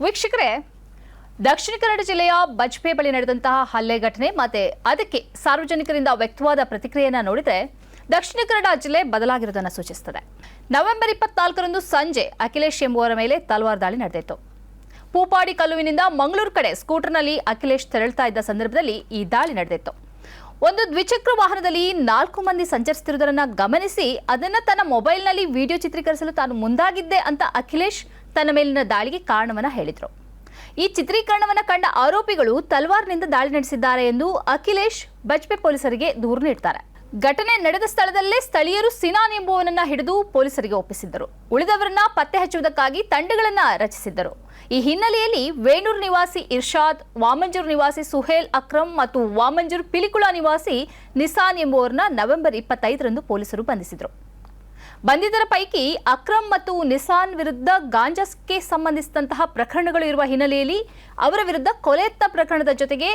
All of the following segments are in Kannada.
ವೀಕ್ಷಕರೇ, ದಕ್ಷಿಣ ಕನ್ನಡ ಜಿಲ್ಲೆಯ ಬಜ್ಪೆ ಬಳಿ ನಡೆದಂತಹ ಹಲ್ಲೆ ಘಟನೆ ಮತ್ತೆ ಅದಕ್ಕೆ ಸಾರ್ವಜನಿಕರಿಂದ ವ್ಯಕ್ತವಾದ ಪ್ರತಿಕ್ರಿಯೆಯನ್ನು ನೋಡಿದರೆ ದಕ್ಷಿಣ ಕನ್ನಡ ಜಿಲ್ಲೆ ಬದಲಾಗಿರುವುದನ್ನು ಸೂಚಿಸುತ್ತದೆ. ನವೆಂಬರ್ 24ರಂದು ಸಂಜೆ ಅಖಿಲೇಶ್ ಎಂಬುವರ ಮೇಲೆ ತಲವಾರು ದಾಳಿ ನಡೆದಿತ್ತು. ಪೂಪಾಡಿ ಕಲ್ಲುವಿನಿಂದ ಮಂಗಳೂರು ಕಡೆ ಸ್ಕೂಟರ್ನಲ್ಲಿ ಅಖಿಲೇಶ್ ತೆರಳುತ್ತಾ ಇದ್ದ ಸಂದರ್ಭದಲ್ಲಿ ಈ ದಾಳಿ ನಡೆದಿತ್ತು. ಒಂದು ದ್ವಿಚಕ್ರ ವಾಹನದಲ್ಲಿ 4 ಮಂದಿ ಸಂಚರಿಸುತ್ತಿರುವುದನ್ನು ಗಮನಿಸಿ ಅದನ್ನು ತನ್ನ ಮೊಬೈಲ್ನಲ್ಲಿ ವಿಡಿಯೋ ಚಿತ್ರೀಕರಿಸಲು ತಾನು ಮುಂದಾಗಿದ್ದೆ ಅಂತ ಅಖಿಲೇಶ್ ತನ್ನ ಮೇಲಿನ ದಾಳಿಗೆ ಕಾರಣವನ್ನು ಹೇಳಿದರು. ಈ ಚಿತ್ರೀಕರಣವನ್ನು ಕಂಡ ಆರೋಪಿಗಳು ತಲವಾರಿನಿಂದ ದಾಳಿ ನಡೆಸಿದ್ದಾರೆ ಎಂದು ಅಖಿಲೇಶ್ ಬಜ್ಪೆ ಪೊಲೀಸರಿಗೆ ದೂರು ನೀಡುತ್ತಾರೆ. ಘಟನೆ ನಡೆದ ಸ್ಥಳದಲ್ಲೇ ಸ್ಥಳೀಯರು ಸಿನಾನ್ ಎಂಬುವನನ್ನ ಹಿಡಿದು ಪೊಲೀಸರಿಗೆ ಒಪ್ಪಿಸಿದ್ದರು. ಉಳಿದವರನ್ನ ಪತ್ತೆ ಹಚ್ಚುವುದಕ್ಕಾಗಿ ತಂಡಗಳನ್ನು ರಚಿಸಿದ್ದರು. ಈ ಹಿನ್ನೆಲೆಯಲ್ಲಿ ವೇಣೂರು ನಿವಾಸಿ ಇರ್ಷಾದ್, ವಾಮಂಜೂರು ನಿವಾಸಿ ಸುಹೇಲ್ ಅಕ್ರಮ್ ಮತ್ತು ವಾಮಂಜೂರು ಪಿಲಿಕುಳ ನಿವಾಸಿ ನಿಸಾನ್ ಎಂಬುವರನ್ನ ನವೆಂಬರ್ 25ರಂದು ಪೊಲೀಸರು ಬಂಧಿಸಿದರು. ಬಂಧಿತರ ಪೈಕಿ ಅಕ್ರಮ್ ಮತ್ತು ನಿಸಾನ್ ವಿರುದ್ಧ ಗಾಂಜಾಕ್ಕೆ ಸಂಬಂಧಿಸಿದಂತಹ ಪ್ರಕರಣಗಳು ಇರುವ ಹಿನ್ನೆಲೆಯಲ್ಲಿ ಅವರ ವಿರುದ್ಧ ಕೊಲೆಯತ್ನ ಪ್ರಕರಣದ ಜೊತೆಗೆ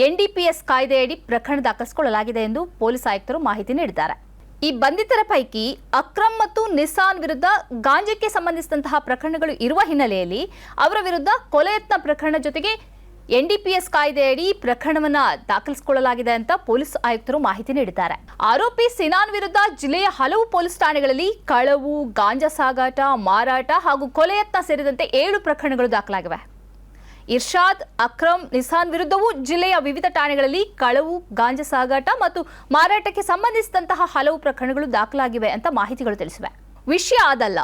ಎನ್ಡಿಪಿಎಸ್ ಕಾಯ್ದೆಯಡಿ ಪ್ರಕರಣ ದಾಖಲಿಸಿಕೊಳ್ಳಲಾಗಿದೆ ಎಂದು ಪೊಲೀಸ್ ಆಯುಕ್ತರು ಮಾಹಿತಿ ನೀಡಿದ್ದಾರೆ. ಈ ಬಂಧಿತರ ಪೈಕಿ ಅಕ್ರಮ್ ಮತ್ತು ನಿಸಾನ್ ವಿರುದ್ಧ ಗಾಂಜಾಕ್ಕೆ ಸಂಬಂಧಿಸಿದಂತಹ ಪ್ರಕರಣಗಳು ಇರುವ ಹಿನ್ನೆಲೆಯಲ್ಲಿ ಅವರ ವಿರುದ್ಧ ಕೊಲೆಯತ್ನ ಪ್ರಕರಣ ಜೊತೆಗೆ ಎನ್ಡಿಪಿಎಸ್ ಕಾಯ್ದೆಯಡಿ ಪ್ರಕರಣವನ್ನ ದಾಖಲಿಸಿಕೊಳ್ಳಲಾಗಿದೆ ಅಂತ ಪೊಲೀಸ್ ಆಯುಕ್ತರು ಮಾಹಿತಿ ನೀಡಿದ್ದಾರೆ. ಆರೋಪಿ ಸಿನಾನ್ ವಿರುದ್ಧ ಜಿಲ್ಲೆಯ ಹಲವು ಪೊಲೀಸ್ ಠಾಣೆಗಳಲ್ಲಿ ಕಳವು, ಗಾಂಜಾ ಸಾಗಾಟ, ಮಾರಾಟ ಹಾಗೂ ಕೊಲೆಯತ್ನ ಸೇರಿದಂತೆ 7 ಪ್ರಕರಣಗಳು ದಾಖಲಾಗಿವೆ. ಇರ್ಷಾದ್, ಅಕ್ರಮ್, ನಿಸಾನ್ ವಿರುದ್ಧವೂ ಜಿಲ್ಲೆಯ ವಿವಿಧ ಠಾಣೆಗಳಲ್ಲಿ ಕಳವು, ಗಾಂಜಾ ಸಾಗಾಟ ಮತ್ತು ಮಾರಾಟಕ್ಕೆ ಸಂಬಂಧಿಸಿದಂತಹ ಹಲವು ಪ್ರಕರಣಗಳು ದಾಖಲಾಗಿವೆ ಅಂತ ಮಾಹಿತಿಗಳು ತಿಳಿಸಿವೆ. ವಿಷಯ ಅದಲ್ಲ.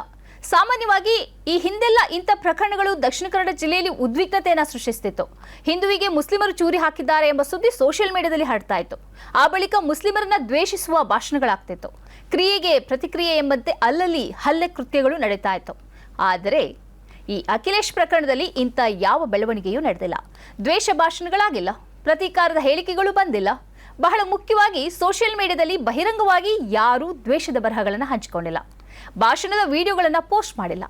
ಸಾಮಾನ್ಯವಾಗಿ ಈ ಹಿಂದೆಲ್ಲ ಇಂಥ ಪ್ರಕರಣಗಳು ದಕ್ಷಿಣ ಕನ್ನಡ ಜಿಲ್ಲೆಯಲ್ಲಿ ಉದ್ವಿಗ್ನತೆಯನ್ನು ಸೃಷ್ಟಿಸುತ್ತಿತ್ತು. ಹಿಂದುವಿಗೆ ಮುಸ್ಲಿಮರು ಚೂರಿ ಹಾಕಿದ್ದಾರೆ ಎಂಬ ಸುದ್ದಿ ಸೋಷಿಯಲ್ ಮೀಡಿಯಾದಲ್ಲಿ ಹರಡ್ತಾ ಇತ್ತು. ಆ ಬಳಿಕ ಮುಸ್ಲಿಮರನ್ನ ದ್ವೇಷಿಸುವ ಭಾಷಣಗಳಾಗ್ತಿತ್ತು. ಕ್ರಿಯೆಗೆ ಪ್ರತಿಕ್ರಿಯೆ ಎಂಬಂತೆ ಅಲ್ಲಲ್ಲಿ ಹಲ್ಲೆ ಕೃತ್ಯಗಳು ನಡೀತಾ ಇತ್ತು. ಆದರೆ ಈ ಅಖಿಲೇಶ್ ಪ್ರಕರಣದಲ್ಲಿ ಇಂಥ ಯಾವ ಬೆಳವಣಿಗೆಯೂ ನಡೆದಿಲ್ಲ. ದ್ವೇಷ ಭಾಷಣಗಳಾಗಿಲ್ಲ, ಪ್ರತೀಕಾರದ ಹೇಳಿಕೆಗಳು ಬಂದಿಲ್ಲ. ಬಹಳ ಮುಖ್ಯವಾಗಿ ಸೋಷಿಯಲ್ ಮೀಡಿಯಾದಲ್ಲಿ ಬಹಿರಂಗವಾಗಿ ಯಾರೂ ದ್ವೇಷದ ಬರಹಗಳನ್ನು ಹಂಚಿಕೊಂಡಿಲ್ಲ, ಭಾಷಣದ ವಿಡಿಯೋಗಳನ್ನು ಪೋಸ್ಟ್ ಮಾಡಿಲ್ಲ.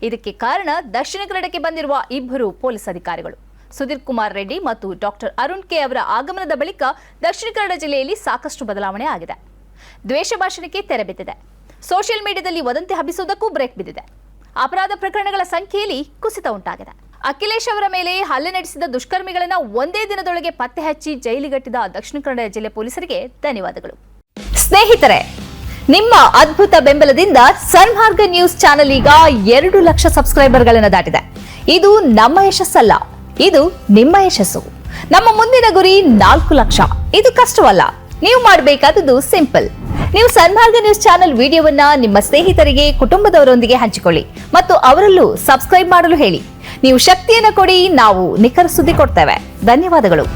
ಇದಕ್ಕೆ ಕಾರಣ ದಕ್ಷಿಣ ಕನ್ನಡಕ್ಕೆ ಬಂದಿರುವ 2 ಪೊಲೀಸ್ ಅಧಿಕಾರಿಗಳು, ಸುಧೀರ್ ಕುಮಾರ್ ರೆಡ್ಡಿ ಮತ್ತು ಡಾಕ್ಟರ್ ಅರುಣ್ ಕೆ ಅವರ ಆಗಮನದ ಬಳಿಕ ದಕ್ಷಿಣ ಕನ್ನಡ ಜಿಲ್ಲೆಯಲ್ಲಿ ಸಾಕಷ್ಟು ಬದಲಾವಣೆ ಆಗಿದೆ. ದ್ವೇಷ ಭಾಷಣಕ್ಕೆ ತೆರೆ ಬಿದ್ದಿದೆ. ಸೋಷಿಯಲ್ ಮೀಡಿಯಾದಲ್ಲಿ ವದಂತಿ ಹಬ್ಬಿಸುವುದಕ್ಕೂ ಬ್ರೇಕ್ ಬಿದ್ದಿದೆ. ಅಪರಾಧ ಪ್ರಕರಣಗಳ ಸಂಖ್ಯೆಯಲ್ಲಿ ಕುಸಿತ ಉಂಟಾಗಿದೆ. ಅಖಿಲೇಶ್ ಅವರ ಮೇಲೆ ಹಲ್ಲೆ ನಡೆಸಿದ ದುಷ್ಕರ್ಮಿಗಳನ್ನು ಒಂದೇ ದಿನದೊಳಗೆ ಪತ್ತೆ ಹಚ್ಚಿ ಜೈಲಿಗಟ್ಟಿದ ದಕ್ಷಿಣ ಕನ್ನಡ ಜಿಲ್ಲೆ ಪೊಲೀಸರಿಗೆ ಧನ್ಯವಾದಗಳು. ಸ್ನೇಹಿತರೆ, ನಿಮ್ಮ ಅದ್ಭುತ ಬೆಂಬಲದಿಂದ ಸನ್ಮಾರ್ಗ ನ್ಯೂಸ್ ಚಾನೆಲ್ ಈಗ 2 ಲಕ್ಷ ಸಬ್ಸ್ಕ್ರೈಬರ್ಗಳನ್ನು ದಾಟಿದೆ. ಇದು ನಮ್ಮ ಯಶಸ್ಸಲ್ಲ, ಇದು ನಿಮ್ಮ ಯಶಸ್ಸು. ನಮ್ಮ ಮುಂದಿನ ಗುರಿ 4 ಲಕ್ಷ. ಇದು ಕಷ್ಟವಲ್ಲ. ನೀವು ಮಾಡಬೇಕಾದದ್ದು ಸಿಂಪಲ್. ನೀವು ಸನ್ಮಾರ್ಗ ನ್ಯೂಸ್ ಚಾನೆಲ್ ವಿಡಿಯೋವನ್ನ ನಿಮ್ಮ ಸ್ನೇಹಿತರಿಗೆ, ಕುಟುಂಬದವರೊಂದಿಗೆ ಹಂಚಿಕೊಳ್ಳಿ ಮತ್ತು ಅವರಲ್ಲೂ ಸಬ್ಸ್ಕ್ರೈಬ್ ಮಾಡಲು ಹೇಳಿ. ನೀವು ಶಕ್ತಿಯನ್ನು ಕೊಡಿ, ನಾವು ನಿಖರ ಸುದ್ದಿ ಕೊಡ್ತೇವೆ. ಧನ್ಯವಾದಗಳು.